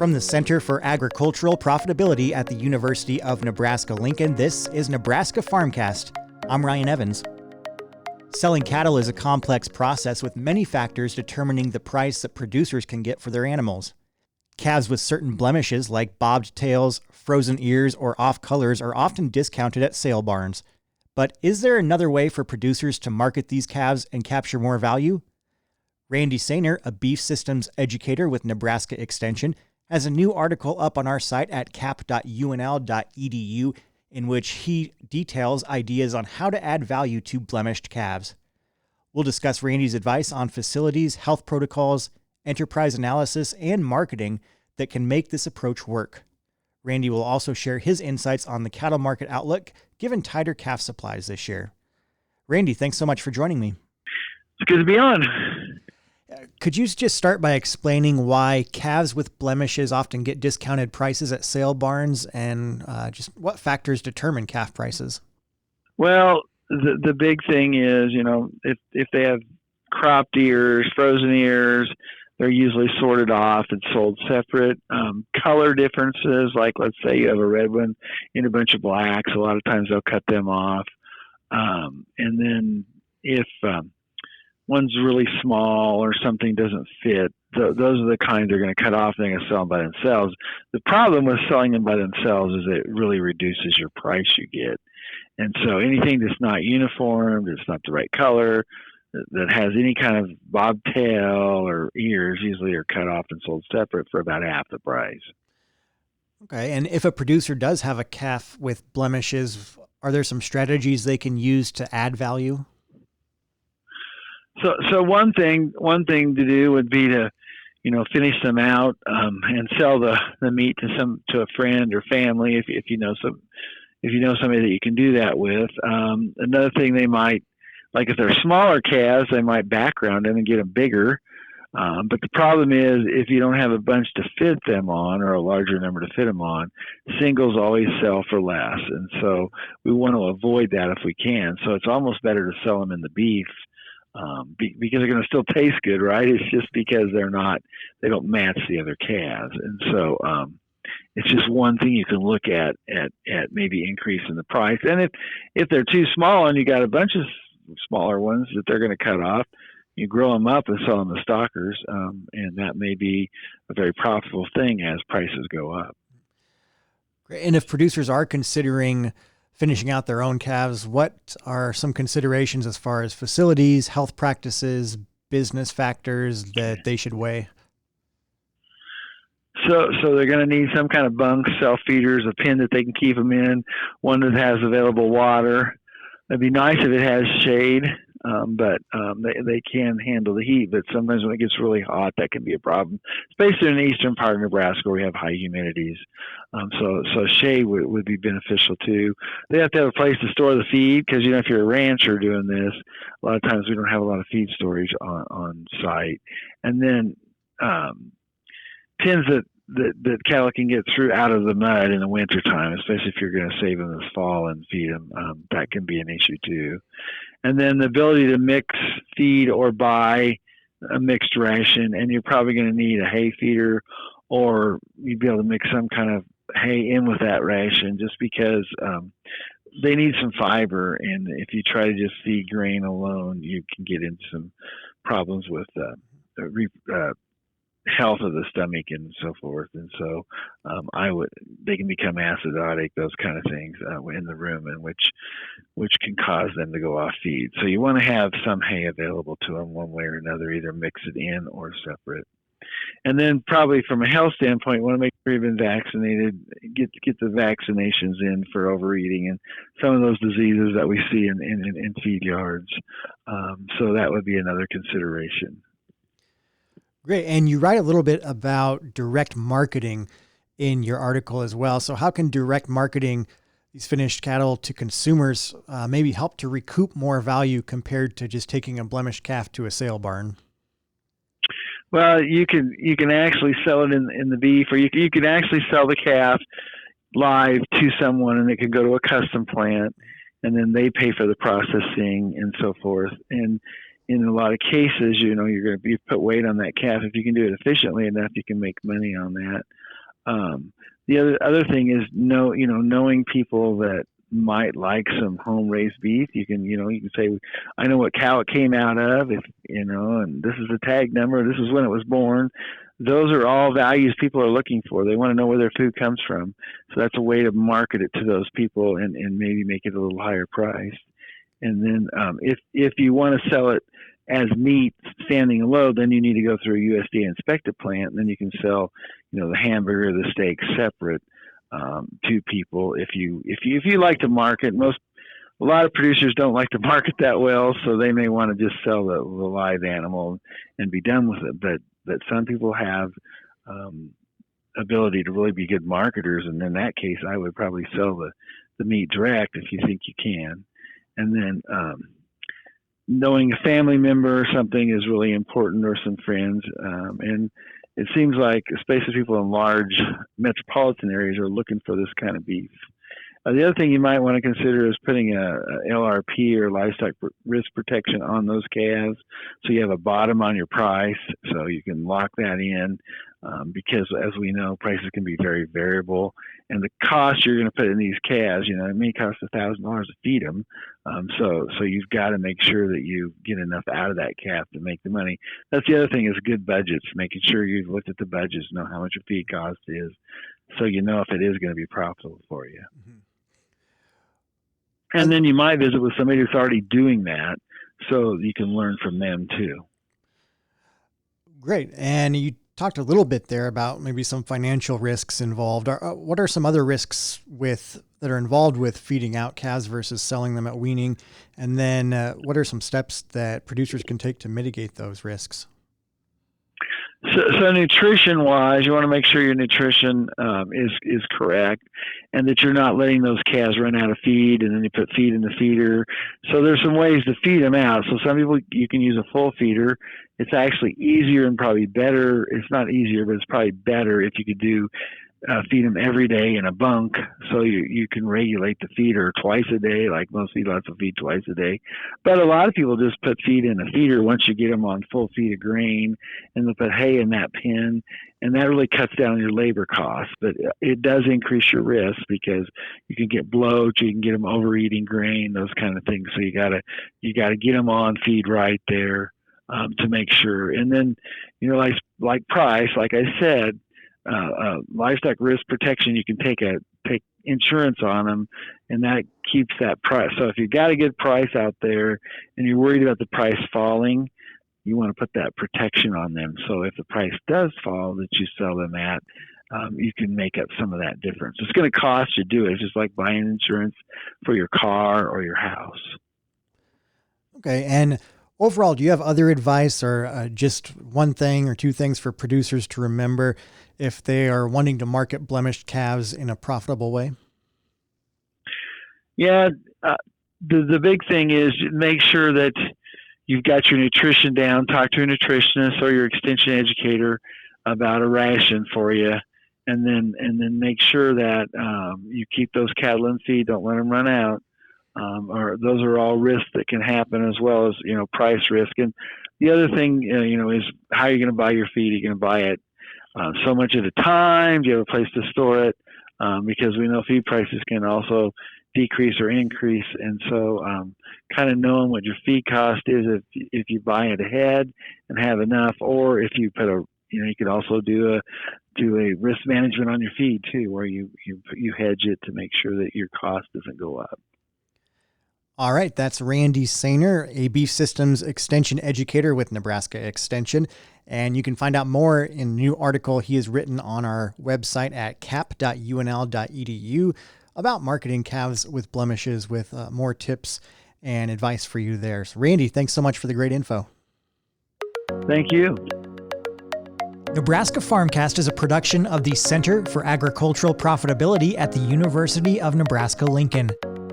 From the Center for Agricultural Profitability at the University of Nebraska-Lincoln, this is Nebraska Farmcast. I'm Ryan Evans. Selling cattle is a complex process with many factors determining the price that producers can get for their animals. Calves with certain blemishes like bobbed tails, frozen ears, or off colors are often discounted at sale barns. But is there another way for producers to market these calves and capture more value? Randy Sainer, a beef systems educator with Nebraska Extension, has a new article up on our site at cap.unl.edu in which he details ideas on how to add value to blemished calves. We'll discuss Randy's advice on facilities, health protocols, enterprise analysis, and marketing that can make this approach work. Randy will also share his insights on the cattle market outlook given tighter calf supplies this year. Randy, thanks so much for joining me. It's good to be on. Could you just start by explaining why calves with blemishes often get discounted prices at sale barns and just what factors determine calf prices? Well, the big thing is, if they have cropped ears, frozen ears, they're usually sorted off and sold separate. Color differences, like let's say you have a red one and a bunch of blacks, a lot of times they'll cut them off. And then if one's really small or something doesn't fit, those are the kinds they're going to cut off and they're going to sell them by themselves. The problem with selling them by themselves is it really reduces your price you get. And so anything that's not uniform, that's not the right color, that has any kind of bobtail or ears usually are cut off and sold separate for about half the price. Okay, and if a producer does have a calf with blemishes, are there some strategies they can use to add value? So one thing to do would be to, finish them out and sell the meat to a friend or family if you know somebody that you can do that with. Another thing they might, like if they're smaller calves, they might background them and get them bigger. But the problem is if you don't have a bunch to fit them on or a larger number to fit them on, singles always sell for less. And so we want to avoid that if we can. So it's almost better to sell them in the beef because they're going to still taste good, right? It's just because they don't match the other calves. And so it's just one thing you can look at maybe increasing the price. And if they're too small and you got a bunch of smaller ones that they're going to cut off, you grow them up and sell them to stockers, and that may be a very profitable thing as prices go up. Great. And if producers are considering finishing out their own calves, what are some considerations as far as facilities, health practices, business factors that they should weigh? So they're going to need some kind of bunk, self-feeders, a pen that they can keep them in, one that has available water. It'd be nice if it has shade, but they can handle the heat. But sometimes when it gets really hot, that can be a problem, especially in the eastern part of Nebraska where we have high humidities. So shade would be beneficial too. They have to have a place to store the feed because, if you're a rancher doing this, a lot of times we don't have a lot of feed storage on site. And then pens that cattle can get through out of the mud in the wintertime, especially if you're going to save them this fall and feed them, that can be an issue too. And then the ability to mix feed or buy a mixed ration, and you're probably going to need a hay feeder or you'd be able to mix some kind of hay in with that ration just because they need some fiber. And if you try to just feed grain alone, you can get into some problems with health of the stomach and so forth. And so they can become acidotic, those kind of things in the room, and which can cause them to go off feed. So you want to have some hay available to them one way or another, either mix it in or separate. And then probably from a health standpoint, you want to make sure you've been vaccinated, get the vaccinations in for overeating and some of those diseases that we see in feed yards. So that would be another consideration. Great. And you write a little bit about direct marketing in your article as well. So how can direct marketing these finished cattle to consumers maybe help to recoup more value compared to just taking a blemished calf to a sale barn? Well, you can actually sell it in the beef, or you can actually sell the calf live to someone, and it can go to a custom plant, and then they pay for the processing and so forth. And in a lot of cases, you're going to put weight on that calf. If you can do it efficiently enough, you can make money on that. The other thing is knowing people that might like some home raised beef. You can say, I know what cow it came out of, and this is the tag number, this is when it was born. Those are all values people are looking for. They want to know where their food comes from. So that's a way to market it to those people and maybe make it a little higher priced. And then if you want to sell it as meat standing alone, then you need to go through a USDA inspected plant, and then you can sell, the hamburger, the steak separate to people. If you like to market, a lot of producers don't like to market that well, so they may want to just sell the live animal and be done with it. But some people have ability to really be good marketers, and in that case, I would probably sell the meat direct if you think you can. And then knowing a family member or something is really important, or some friends. And it seems like, especially people in large metropolitan areas, are looking for this kind of beef. The other thing you might want to consider is putting a LRP, or livestock risk protection, on those calves, so you have a bottom on your price, so you can lock that in, because as we know, prices can be very variable, and the cost you're going to put in these calves, it may cost $1,000 to feed them, so you've got to make sure that you get enough out of that calf to make the money. That's the other thing, is good budgets, making sure you've looked at the budgets, know how much your feed cost is, so you know if it is going to be profitable for you. Mm-hmm. And then you might visit with somebody who's already doing that, so you can learn from them too. Great. And you talked a little bit there about maybe some financial risks involved. What are some other risks that are involved with feeding out calves versus selling them at weaning? And then what are some steps that producers can take to mitigate those risks? So nutrition-wise, you want to make sure your nutrition is correct, and that you're not letting those calves run out of feed, and then you put feed in the feeder. So there's some ways to feed them out. So some people, you can use a full feeder. It's actually easier and probably better. It's not easier, but it's probably better if you could feed them every day in a bunk, so you can regulate the feeder twice a day, like most feedlots will feed twice a day. But a lot of people just put feed in a feeder once you get them on full feed of grain, and they'll put hay in that pen, and that really cuts down your labor costs. But it does increase your risk, because you can get bloat, you can get them overeating grain, those kind of things. So you gotta get them on feed right there to make sure. And then like price, like I said. Livestock risk protection, you can take insurance on them, and that keeps that price. So if you've got a good price out there and you're worried about the price falling, you want to put that protection on them. So if the price does fall that you sell them at, you can make up some of that difference. It's going to cost you to do it. It's just like buying insurance for your car or your house. Okay. And overall, do you have other advice, or just one thing or two things for producers to remember if they are wanting to market blemished calves in a profitable way? Yeah, the big thing is make sure that you've got your nutrition down. Talk to a nutritionist or your extension educator about a ration for you, and then make sure that you keep those cattle in feed. Don't let them run out. Or those are all risks that can happen, as well as price risk. And the other thing is how you're going to buy your feed. You're going to buy it so much at a time. Do you have a place to store it? Because we know feed prices can also decrease or increase, and so kind of knowing what your feed cost is if you buy it ahead and have enough, or if you put you could also do a risk management on your feed too, where you hedge it to make sure that your cost doesn't go up. All right, that's Randy Sainer, a beef systems extension educator with Nebraska Extension. And you can find out more in a new article he has written on our website at cap.unl.edu about marketing calves with blemishes, with more tips and advice for you there. So Randy, thanks so much for the great info. Thank you. Nebraska Farmcast is a production of the Center for Agricultural Profitability at the University of Nebraska-Lincoln.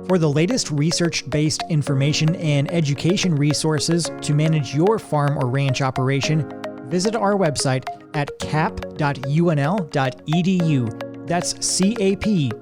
For the latest research-based information and education resources to manage your farm or ranch operation, visit our website at cap.unl.edu. That's cap.unl.edu.